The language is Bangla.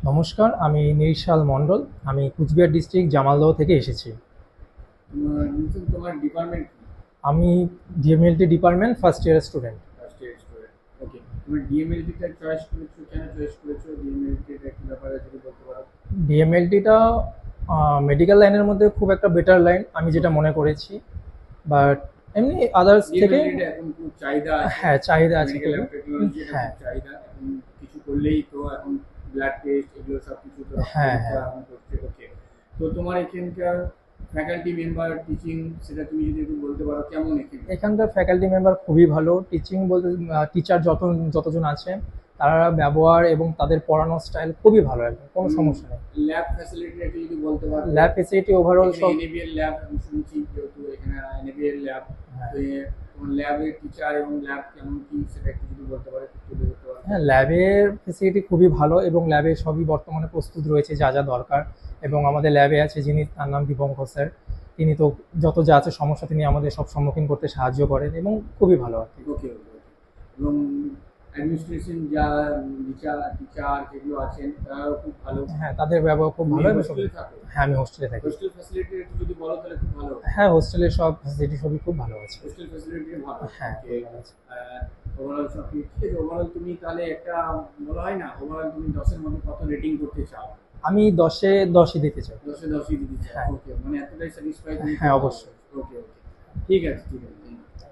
নমস্কার, আমি নির্শাল মণ্ডল। আমি কুচবিহার ডিস্ট্রিক্ট জামালদহ থেকে এসেছি। তোমার ডিপার্টমেন্ট কি? আমি DMLT department first year student. First year student. Okay, তুমি ডিএমএলটি-টা চয়েস করেছো, কেন চয়েস করেছো? ডিএমএলটি-টা কি ব্যাপারে যদি বলতে পারো। ডিএমএলটিটা মেডিকেল লাইনের মধ্যে খুব একটা বেটার লাইন আমি যেটা ওকে, মনে করেছি। বাট এমনি আদার্স থেকে ডিএমএলটি-টা এখন খুব চাহিদা আছে। হ্যাঁ, চাহিদা আছে মেডিকেল খুবই। ল্যাব টেকনোলজি এটা হ্যাঁ, খুব চাহিদা। এখন কিছু করলেই তো এখন ব্লাড টেস্ট এগুলো সব কিছু তো রক্ত হ্যাঁ, পরীক্ষা হ্যাঁ। এখন করছে। ওকে, তো তোমার এখানকার ফ্যাকাল্টি মেম্বার টিচিং সেটা তুমি যদি একটু বলতে পারো কেমন এখানে? এখানকার ফ্যাকাল্টি মেম্বার খুবই ভালো। টিচিং বলতে টিচার যতজন আছে তারা ব্যবহার এবং তাদের পড়ানোর স্টাইল খুবই ভালো, একদম কোনো সমস্যা নেই। ল্যাব ফ্যাসিলিটি একটু যদি বলতে পারতে। ল্যাব ফেসিলিটি ওভারঅল এখানে সব। এনএবিএল ল্যাব আমি শুনছি, যেহেতু এখানে এনএবিএল ল্যাব, হ্যাঁ, তো তোমার ল্যাবের টিচার এবং ল্যাব কেমন কি সেটা একটু যদি বলতে পারো, একটু তুলে ধরতে পারো। হ্যাঁ, ল্যাবের ফেসিলিটি খুবই ভালো এবং ল্যাবে সবই বর্তমানে প্রস্তুত রয়েছে যা যা দরকার। এবং আমাদের ল্যাবে আছে যিনি, তার নাম দীপঙ্কর স্যার। তিনি তো যত যা আছে সমস্যা তিনি আমাদের সব সম্মুখীন করতে সাহায্য করেন এবং খুবই ভালো আর কি। ওকে ওকে ওকে। এবং অ্যাডমিনিস্ট্রেশন যা টিচার টিচার যেগুলো আছেন তারাও খুব ভালো। হ্যাঁ, তাদের ব্যবহার খুব তুমি ভালো এবং সব। হোস্টেলে থাকো? হ্যাঁ, আমি হোস্টেলে থাকি। হোস্টেল ফ্যাসিলিটি একটু যদি বলো তাহলে খুব ভালো হতো। হ্যাঁ, হোস্টেলের সব ফেসিলিটি সবই খুব ভালো আছে। হোস্টেল ফ্যাসিলিটি ভালো। হ্যাঁ, ওকে, খুবই ভালো আছে। ওভারঅল সব ঠিক আছে। ওভারঅল তুমি তাহলে একটা বলা হয় না, ওভারঅল তুমি 10-এর মধ্যে কত রেটিং করতে চাও? আমি 10-এ 10ই দিতে চাই। 10-এ 10ই দিতে চাও। হ্যাঁ। ওকে, মানে এতটাই স্যাটিসফাই তুমি হ্যাঁ, তোমার। অবশ্যই। ওকে ওকে, ঠিক আছে ঠিক আছে।